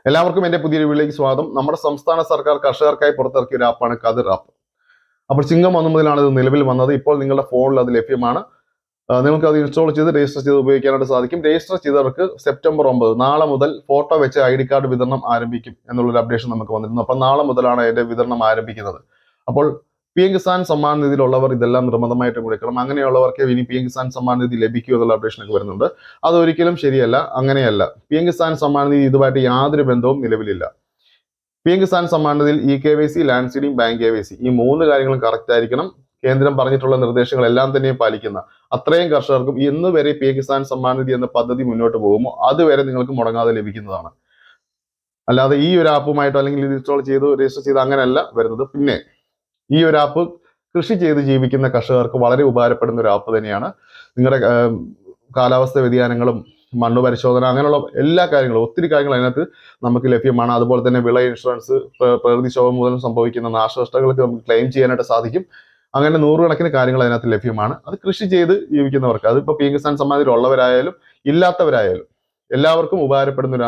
എല്ലാവർക്കും എൻ്റെ പുതിയൊരു വീഡിയോയിലേക്ക് സ്വാഗതം. നമ്മുടെ സംസ്ഥാന സർക്കാർ കർഷകർക്കായി പുറത്തിറക്കിയ ഒരു ആപ്പാണ് കതിർ ആപ്പ്. അപ്പോൾ ചിങ്ങം 1 മുതലാണ് ഇത് നിലവിൽ വന്നത്. ഇപ്പോൾ നിങ്ങളുടെ ഫോണിൽ അത് ലഭ്യമാണ്. നിങ്ങൾക്ക് അത് ഇൻസ്റ്റാൾ ചെയ്ത് രജിസ്റ്റർ ചെയ്ത് ഉപയോഗിക്കാനായിട്ട് സാധിക്കും. രജിസ്റ്റർ ചെയ്തവർക്ക് സെപ്റ്റംബർ 9 നാളെ മുതൽ ഫോട്ടോ വെച്ച് ID കാർഡ് വിതരണം ആരംഭിക്കും എന്നുള്ളൊരു അപ്ഡേഷൻ നമുക്ക് വന്നിരുന്നു. അപ്പോൾ നാളെ മുതലാണ് അതിന്റെ വിതരണം ആരംഭിക്കുന്നത്. അപ്പോൾ PM കിസാൻ സമ്മാൻ നിധിയിലുള്ളവർ ഇതെല്ലാം നിർബന്ധമായിട്ടും കൊടുക്കണം. അങ്ങനെയുള്ളവർക്ക് ഇനി PM കിസാൻ സമ്മാൻ നിധി ലഭിക്കും എന്നുള്ള അപ്ഡേഷനൊക്കെ വരുന്നുണ്ട്. അതൊരിക്കലും ശരിയല്ല, അങ്ങനെയല്ല. PM കിസാൻ സമ്മാൻ നിധി ഇതുമായിട്ട് യാതൊരു ബന്ധവും നിലവിലില്ല. PM കിസാൻ സമ്മാൻ നിധിയിൽ EKYC, land seeding, bank KYC ഈ 3 കാര്യങ്ങളും കറക്റ്റ് ആയിരിക്കണം. കേന്ദ്രം പറഞ്ഞിട്ടുള്ള നിർദ്ദേശങ്ങളെല്ലാം തന്നെ പാലിക്കുന്ന അത്രയും കർഷകർക്കും ഇന്ന് വരെ PM കിസാൻ സമ്മാൻ നിധി എന്ന പദ്ധതി മുന്നോട്ട് പോകുമോ അതുവരെ നിങ്ങൾക്ക് മുടങ്ങാതെ ലഭിക്കുന്നതാണ്. അല്ലാതെ ഈ ഒരു ആപ്പുമായിട്ടോ അല്ലെങ്കിൽ ഇത് ഇൻസ്റ്റാൾ ചെയ്ത് രജിസ്റ്റർ ചെയ്ത് അങ്ങനെയല്ല വരുന്നത്. പിന്നെ ഈ ഒരു ആപ്പ് കൃഷി ചെയ്ത് ജീവിക്കുന്ന കർഷകർക്ക് വളരെ ഉപകാരപ്പെടുന്ന ഒരു ആപ്പ് തന്നെയാണ്. നിങ്ങളുടെ കാലാവസ്ഥ വ്യതിയാനങ്ങളും മണ്ണ് പരിശോധന അങ്ങനെയുള്ള എല്ലാ കാര്യങ്ങളും ഒത്തിരി കാര്യങ്ങൾ അതിനകത്ത് നമുക്ക് ലഭ്യമാണ്. അതുപോലെ തന്നെ വിള ഇൻഷുറൻസ്, പ്രകൃതിക്ഷോഭം മൂലം സംഭവിക്കുന്ന നാശനഷ്ടങ്ങൾക്ക് നമുക്ക് ക്ലെയിം ചെയ്യാനായിട്ട് സാധിക്കും. അങ്ങനെ 100 കണക്കിന് കാര്യങ്ങൾ അതിനകത്ത് ലഭ്യമാണ്. അത് കൃഷി ചെയ്ത് ജീവിക്കുന്നവർക്ക്, അതിപ്പോൾ PM കിസാൻ സമ്മാൻ നിധി ഉള്ളവരായാലും ഇല്ലാത്തവരായാലും എല്ലാവർക്കും ഉപകാരപ്പെടുന്ന ഒരു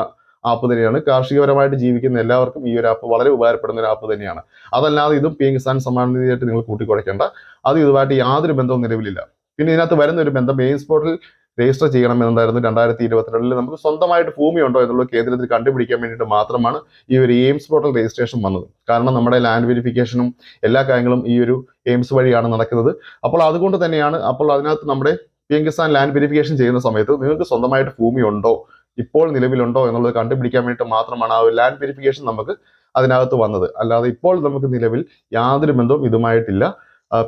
ആപ്പ് തന്നെയാണ്. കാർഷികപരമായിട്ട് ജീവിക്കുന്ന എല്ലാവർക്കും ഈ ഒരു ആപ്പ് വളരെ ഉപകാരപ്പെടുന്ന ഒരു ആപ്പ് തന്നെയാണ്. അതല്ലാതെ ഇതും PM കിസാൻ സമ്മാൻ നിധിയായിട്ട് നിങ്ങൾ കൂട്ടിക്കുറയ്ക്കേണ്ട. അത് ഇതുമായിട്ട് യാതൊരു ബന്ധവും നിലവിലില്ല. പിന്നെ ഇതിനകത്ത് വരുന്ന ഒരു ബന്ധം എയിംസ് പോർട്ടൽ രജിസ്റ്റർ ചെയ്യണമെന്നുണ്ടായിരുന്നു. 2022 നമുക്ക് സ്വന്തമായിട്ട് ഭൂമി ഉണ്ടോ എന്നുള്ളത് കേന്ദ്രത്തിൽ കണ്ടുപിടിക്കാൻ വേണ്ടിയിട്ട് മാത്രമാണ് ഈ ഒരു എയിംസ് പോർട്ടൽ രജിസ്ട്രേഷൻ വന്നത്. കാരണം നമ്മുടെ ലാൻഡ് വെരിഫിക്കേഷനും എല്ലാ കാര്യങ്ങളും ഈ ഒരു എയിംസ് വഴിയാണ് നടക്കുന്നത്. അപ്പോൾ അതുകൊണ്ട് തന്നെയാണ് അതിനകത്ത് നമ്മുടെ PM കിസാൻ ലാൻഡ് വെരിഫിക്കേഷൻ ചെയ്യുന്ന സമയത്ത് നിങ്ങൾക്ക് സ്വന്തമായിട്ട് ഭൂമി ഉണ്ടോ, ഇപ്പോൾ നിലവിലുണ്ടോ എന്നുള്ളത് കണ്ടുപിടിക്കാൻ വേണ്ടിയിട്ട് മാത്രമാണ് ആ ഒരു ലാൻഡ് വെരിഫിക്കേഷൻ നമുക്ക് അതിനകത്ത് വന്നത്. അല്ലാതെ ഇപ്പോൾ നമുക്ക് നിലവിൽ യാതൊരു ബന്ധവും ഇതുമായിട്ടില്ല.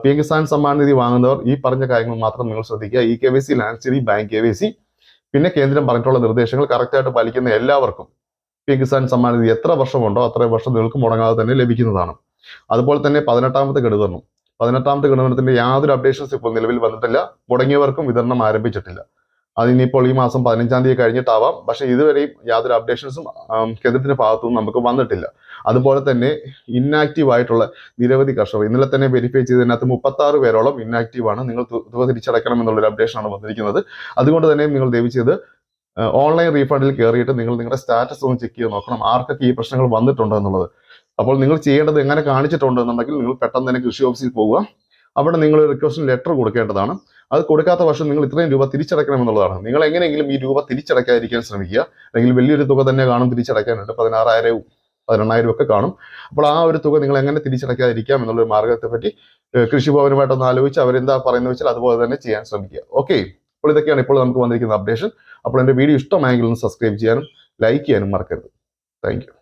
PM കിസാൻ സമ്മാൻ നിധി വാങ്ങുന്നവർ ഈ പറഞ്ഞ കാര്യങ്ങൾ മാത്രം നിങ്ങൾ ശ്രദ്ധിക്കുക. EKYC, land seeding, bank KYC പിന്നെ കേന്ദ്രം പറഞ്ഞിട്ടുള്ള നിർദ്ദേശങ്ങൾ കറക്റ്റായിട്ട് പാലിക്കുന്ന എല്ലാവർക്കും PM കിസാൻ സമ്മാൻ നിധി എത്ര വർഷമുണ്ടോ അത്രയും വർഷം നിങ്ങൾക്ക് മുടങ്ങാതെ തന്നെ ലഭിക്കുന്നതാണ്. അതുപോലെ തന്നെ 18ാമത്തെ ഗഡുവിതരണം 18ാമത്തെ ഗഡുവിതരണത്തിന്റെ യാതൊരു അപ്ഡേഷൻസ് ഇപ്പോൾ നിലവിൽ വന്നിട്ടില്ല. മുടങ്ങിയവർക്കും വിതരണം ആരംഭിച്ചിട്ടില്ല. അതിനിപ്പോൾ ഈ മാസം 15ാം തീയതി കഴിഞ്ഞിട്ടാവാം. പക്ഷേ ഇതുവരെയും യാതൊരു അപ്ഡേഷൻസും കേന്ദ്രത്തിന്റെ ഭാഗത്തുനിന്ന് നമുക്ക് വന്നിട്ടില്ല. അതുപോലെ തന്നെ ഇന്നാക്റ്റീവ് ആയിട്ടുള്ള നിരവധി കർഷകർ ഇന്നലെ തന്നെ വെരിഫൈ ചെയ്തതിനകത്ത് 36 പേരോളം ഇന്നാക്റ്റീവ് ആണ്. നിങ്ങൾ തുക തിരിച്ചടയ്ക്കണം എന്നുള്ളൊരു അപ്ഡേഷനാണ് വന്നിരിക്കുന്നത്. അതുകൊണ്ട് തന്നെ നിങ്ങൾ ദയവ് ചെയ്ത് ഓൺലൈൻ റീഫണ്ടിൽ കയറിയിട്ട് നിങ്ങൾ നിങ്ങളുടെ സ്റ്റാറ്റസ് ഒന്ന് ചെക്ക് ചെയ്ത് നോക്കണം, ആർക്കൊക്കെ ഈ പ്രശ്നങ്ങൾ വന്നിട്ടുണ്ടോ എന്നുള്ളത്. അപ്പോൾ നിങ്ങൾ ചെയ്യേണ്ടത് എങ്ങനെ കാണിച്ചിട്ടുണ്ടെന്നുണ്ടെങ്കിൽ നിങ്ങൾ പെട്ടെന്ന് തന്നെ കൃഷി ഓഫീസിൽ പോവുക. അവിടെ നിങ്ങൾ റിക്വസ്റ്റ് ലെറ്റർ കൊടുക്കേണ്ടതാണ്. അത് കൊടുക്കാത്ത വർഷം നിങ്ങൾ ഇത്രയും രൂപ തിരിച്ചടയ്ക്കണം എന്നുള്ളതാണ്. നിങ്ങൾ എങ്ങനെയെങ്കിലും ഈ രൂപ തിരിച്ചടയ്ക്കാതിരിക്കാൻ ശ്രമിക്കുക. അല്ലെങ്കിൽ വലിയൊരു തുക തന്നെ കാണും തിരിച്ചടയ്ക്കാനുണ്ട്, 16,000 18,000 ഒക്കെ കാണും. അപ്പോൾ ആ ഒരു തുക നിങ്ങൾ എങ്ങനെ തിരിച്ചടയ്ക്കാതിരിക്കാം എന്നുള്ളൊരു മാർഗത്തെ പറ്റി കൃഷിഭവനുമായിട്ടൊന്ന് ആലോചിച്ച് അവരെന്താ പറയുന്നത് വെച്ചാൽ അതുപോലെ തന്നെ ചെയ്യാൻ ശ്രമിക്കുക. ഓക്കെ, അപ്പോൾ ഇതൊക്കെയാണ് ഇപ്പോൾ നമുക്ക് വന്നിരിക്കുന്ന അപ്ഡേഷൻ. അപ്പോൾ എൻ്റെ വീഡിയോ ഇഷ്ടമായെങ്കിൽ ഒന്ന് സബ്സ്ക്രൈബ് ചെയ്യാനും ലൈക്ക് ചെയ്യാനും മറക്കരുത്. Thank you.